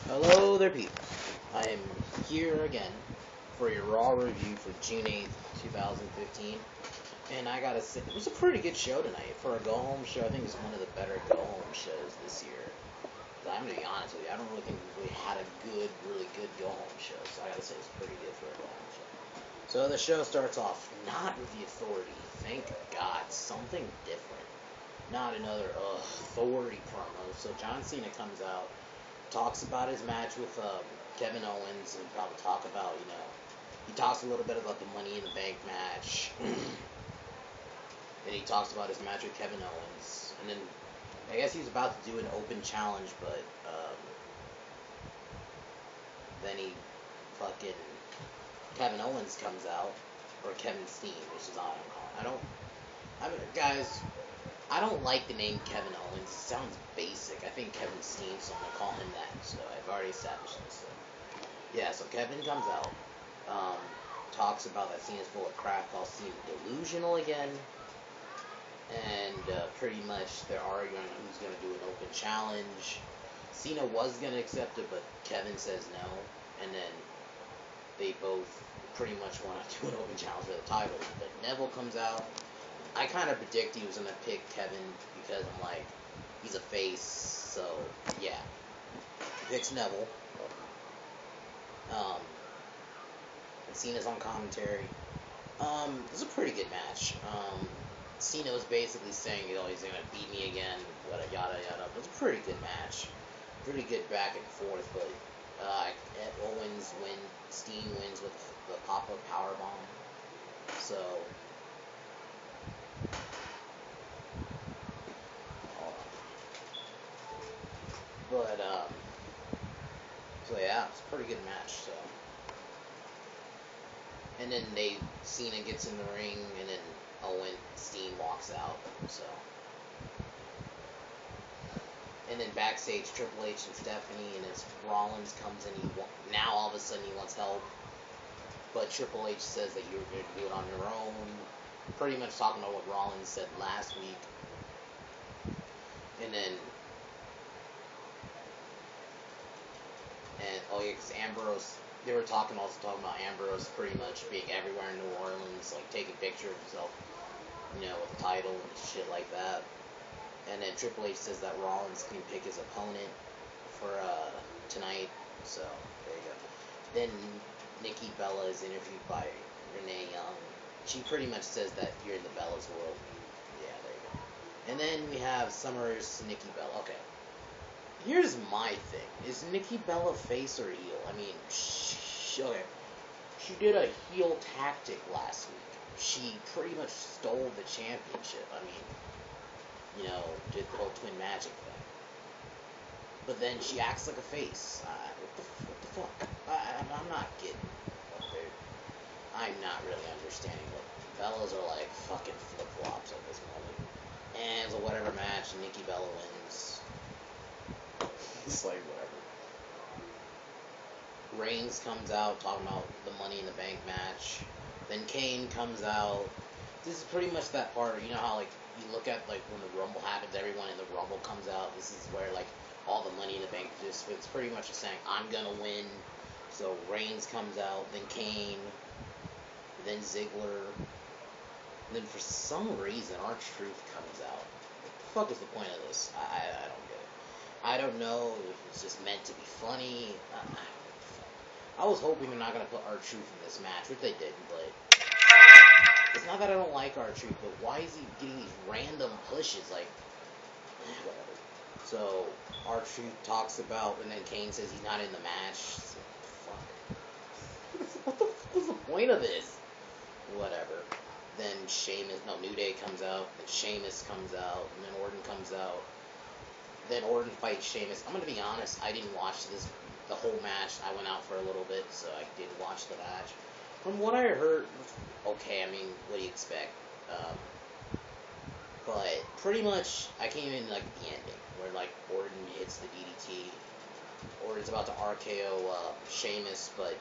Hello there, people. I am here again for your Raw review for June 8th, 2015. And I gotta say, it was a pretty good show tonight. For a go-home show, I think it's one of the better go-home shows this year. I'm gonna be honest with you, I don't really think we really had a really good go-home show. So I gotta say, it's pretty good for a go-home show. So the show starts off not with the Authority. Thank God, something different. Not another Authority promo. So John Cena comes out, talks about his match with Kevin Owens, and probably talk about, he talks a little bit about the Money in the Bank match, and he talks about his match with Kevin Owens, and then I guess he's about to do an open challenge, but then Kevin Owens comes out, or Kevin Steen, which is odd I'm calling. Guys, I don't like the name Kevin Owens. It sounds basic. I think Kevin Steen, so I'm going to call him that. So I've already established this. So. Yeah, so Kevin comes out, talks about that Cena's full of crap, calls Cena delusional again, and pretty much they're arguing who's going to do an open challenge. Cena was going to accept it, but Kevin says no, and then they both pretty much want to do an open challenge for the title. But Neville comes out. I kind of predict he was going to pick Kevin because I'm like, he's a face, so yeah. He picks Neville. And Cena's on commentary. It was a pretty good match. Cena was basically saying, he's going to beat me again, yada yada. It was a pretty good match. Pretty good back and forth, but Owens Steen wins with the pop-up powerbomb. So, but, so yeah, it's a pretty good match, so. And then Cena gets in the ring, and then Steen walks out, so. And then backstage, Triple H and Stephanie, and as Rollins comes in, now all of a sudden he wants help. But Triple H says that you're going to do it on your own. Pretty much talking about what Rollins said last week. And then, because Ambrose, they were talking about Ambrose pretty much being everywhere in New Orleans, like taking pictures of himself, with the title and shit like that. And then Triple H says that Rollins can pick his opponent for tonight. So, there you go. Then Nikki Bella is interviewed by Renee Young. She pretty much says that you're in the Bella's world. Yeah, there you go. And then we have Summer's Nikki Bella. Okay. Here's my thing. Is Nikki Bella face or heel? I mean, okay. She did a heel tactic last week. She pretty much stole the championship. I mean, did the whole twin magic thing. But then she acts like a face. What the fuck? I'm not getting what I'm not really understanding what Bellas are like fucking flip-flops at this moment. And so whatever match, Nikki Bella wins. It's like whatever. Reigns comes out talking about the Money in the Bank match. Then Kane comes out. This is pretty much that part, how you look at when the Rumble happens, everyone in the Rumble comes out. This is where all the Money in the Bank it's pretty much just saying I'm gonna win. So Reigns comes out, then Kane, then Ziggler, and then for some reason R-Truth comes out. What the fuck is the point of this? I don't get it. I don't know if it's just meant to be funny. I was hoping they're not gonna put R-Truth in this match, which they didn't, but. It's not that I don't like R-Truth, but why is he getting these random pushes? Whatever. So, R-Truth talks about, and then Kane says he's not in the match. So, fuck. What the fuck was the point of this? Whatever. Then New Day comes out, then Sheamus comes out, and then Orton comes out. Then Orton fights Sheamus. I'm gonna be honest, I didn't watch the whole match. I went out for a little bit, so I did watch the match. From what I heard, okay, I mean, what do you expect? But pretty much, I came in the ending, where Orton hits the DDT. Orton's about to RKO Sheamus, but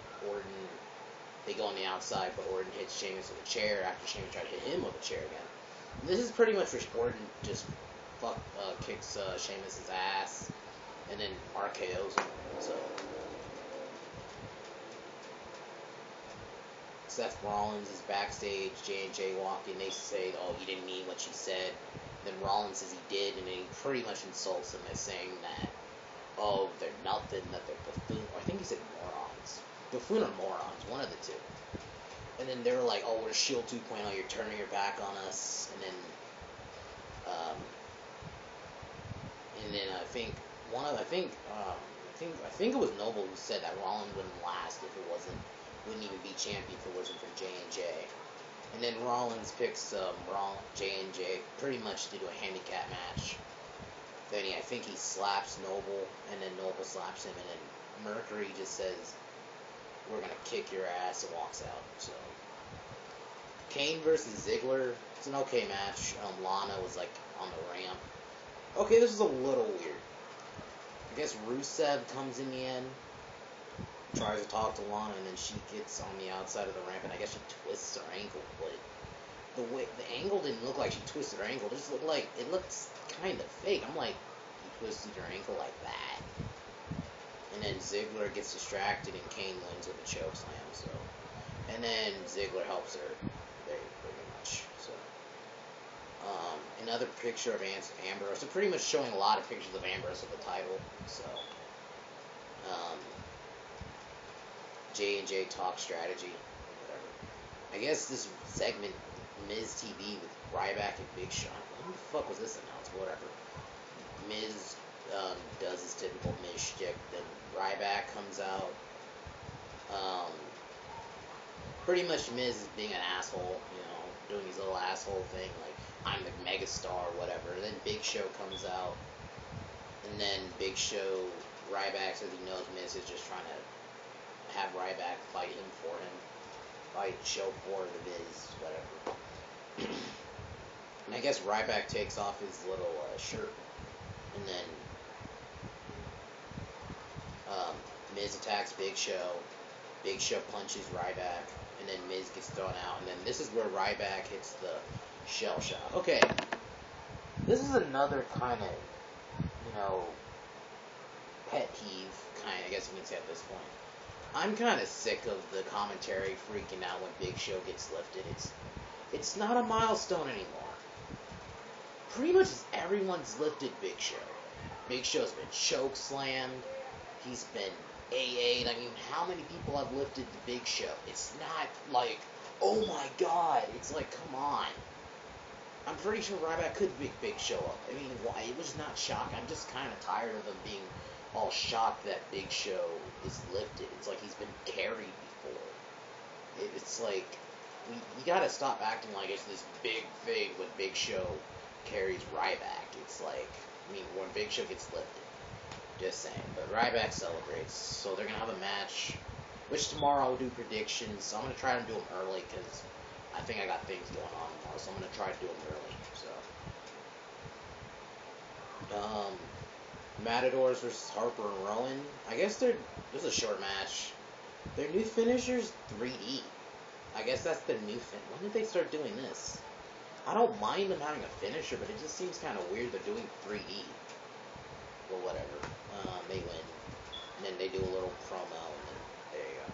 they go on the outside, but Orton hits Sheamus with a chair after Sheamus tried to hit him with a chair again. This is pretty much where Orton just kicks Sheamus' ass, and then RKO's him. So Seth Rollins is backstage. J&J walk in. They say, "Oh, you didn't mean what you said." Then Rollins says he did, and then he pretty much insults them as saying that, "Oh, they're nothing. That they're buffoon." Or I think he said morons. Buffoon or morons, one of the two. And then they were like, "Oh, we're Shield 2.0. You're turning your back on us." And then, I think it was Noble who said that Rollins wouldn't last if it wouldn't even be champion if it wasn't for J&J. And then Rollins picks J&J pretty much to do a handicap match. Then I think he slaps Noble, and then Noble slaps him, and then Mercury just says, "We're gonna kick your ass," and walks out. So Kane versus Ziggler, it's an okay match. Lana was like on the ramp. Okay, this is a little weird. I guess Rusev comes in the end, tries to talk to Lana, and then she gets on the outside of the ramp, and I guess she twists her ankle, but the angle didn't look like she twisted her ankle. It just looked like, it looks kind of fake. I'm like, you twisted your ankle like that? And then Ziggler gets distracted, and Kane wins with a chokeslam, so. And then Ziggler helps her, pretty much, so. Another picture of Ambrose. They're pretty much showing a lot of pictures of Ambrose with the title, so. J&J talk strategy, whatever. I guess this segment, Miz TV with Ryback and Big Show. When the fuck was this announced? Whatever. Miz does his typical Miz shtick. Then Ryback comes out. Pretty much Miz is being an asshole, doing his little asshole thing, like, I'm the megastar or whatever. And then Big Show comes out. And then Big Show, Ryback says he knows Miz is just trying to have Ryback fight him for him. Fight Show for the Miz, whatever. And I guess Ryback takes off his little shirt. And then Miz attacks Big Show. Big Show punches Ryback. And then Miz gets thrown out. And then this is where Ryback hits the shell shock. Okay. This is another kind of, pet peeve, I guess you can say at this point. I'm kind of sick of the commentary freaking out when Big Show gets lifted. It's not a milestone anymore. Pretty much everyone's lifted Big Show. Big Show's been chokeslammed. He's been AA'd. I mean, how many people have lifted the Big Show? It's not like, oh my god. It's like, come on. I'm pretty sure Ryback could pick Big Show up. I mean, why? It was not shocking. I'm just kind of tired of them being all shocked that Big Show is lifted. It's like he's been carried before. It's like, you gotta stop acting like it's this big thing when Big Show carries Ryback. It's like, I mean, when Big Show gets lifted. Just saying. But Ryback celebrates. So they're gonna have a match, which tomorrow I'll do predictions. So I'm gonna try to do them early, because I think I got things going on tomorrow. So I'm gonna try to do them early. So, Matadors versus Harper and Rowan. I guess this is a short match. Their new finisher's 3D. I guess that's the new when did they start doing this? I don't mind them having a finisher, but it just seems kind of weird they're doing 3D. Well, whatever. They win. And then they do a little promo, and then there you go.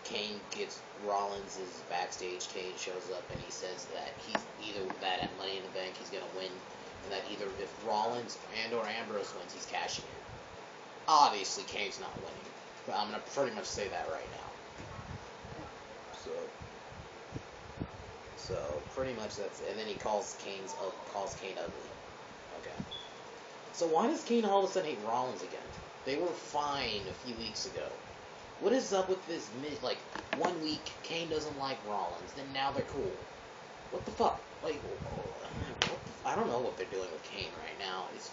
Kane gets Rollins' backstage. Kane shows up, and he says that he's either that at Money in the Bank he's going to win, and that either if Rollins and or Ambrose wins, he's cashing in. Obviously, Kane's not winning, but I'm going to pretty much say that right now. So pretty much that's it. And then he calls Kane ugly. Okay. So why does Kane all of a sudden hate Rollins again? They were fine a few weeks ago. What is up with this? Like, 1 week, Kane doesn't like Rollins, then now they're cool. What the fuck? Like, I don't know what they're doing with Kane right now. It's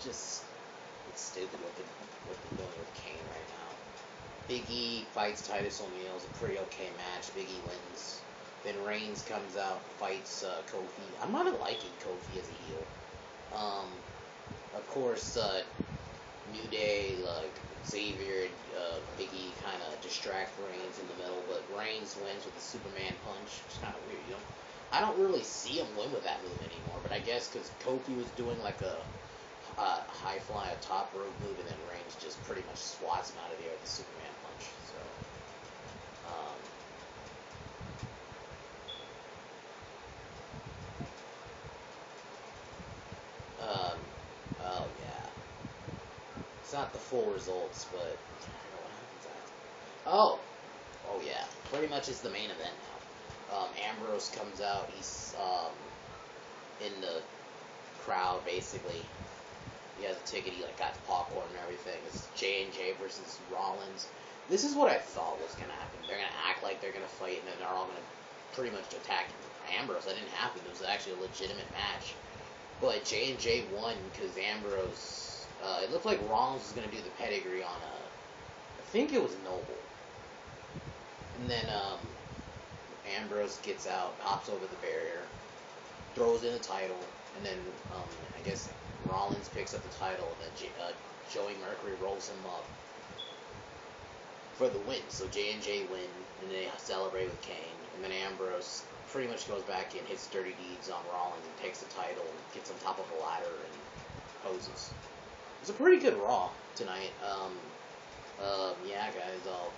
stupid what they're doing with Kane right now. Big E fights Titus O'Neil. It's a pretty okay match. Big E wins. Then Reigns comes out, fights Kofi. I'm not liking Kofi as a heel. Of course, New Day, like Xavier, Big E kind of distract Reigns in the middle, but Reigns wins with a Superman punch. It's kind of weird, I don't really see him win with that move anymore, but I guess because Kofi was doing like a high fly, a top rope move, and then Reigns just pretty much swats him out of the air with the Superman punch. So, oh yeah, it's not the full results, but what happens after? Oh yeah, pretty much it's the main event now. Ambrose comes out. He's in the crowd basically. He has a ticket. He like got the popcorn and everything. It's J&J versus Rollins. This is what I thought was gonna happen. They're gonna act like they're gonna fight, and then they're all gonna pretty much attack Ambrose. That didn't happen. It was actually a legitimate match. But J&J won because Ambrose. It looked like Rollins was gonna do the pedigree on I think it was Noble, and then Ambrose gets out, hops over the barrier, throws in the title, and then I guess Rollins picks up the title, and then Joey Mercury rolls him up for the win. So J&J win, and they celebrate with Kane, and then Ambrose pretty much goes back in, hits dirty deeds on Rollins, and takes the title, and gets on top of a ladder and poses. It's a pretty good Raw tonight. Yeah, guys, I'll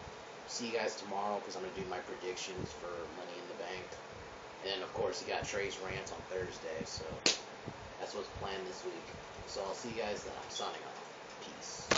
see you guys tomorrow because I'm going to do my predictions for Money in the Bank. And, of course, you got Trey's rant on Thursday, so that's what's planned this week. So I'll see you guys then. I'm signing off. Peace.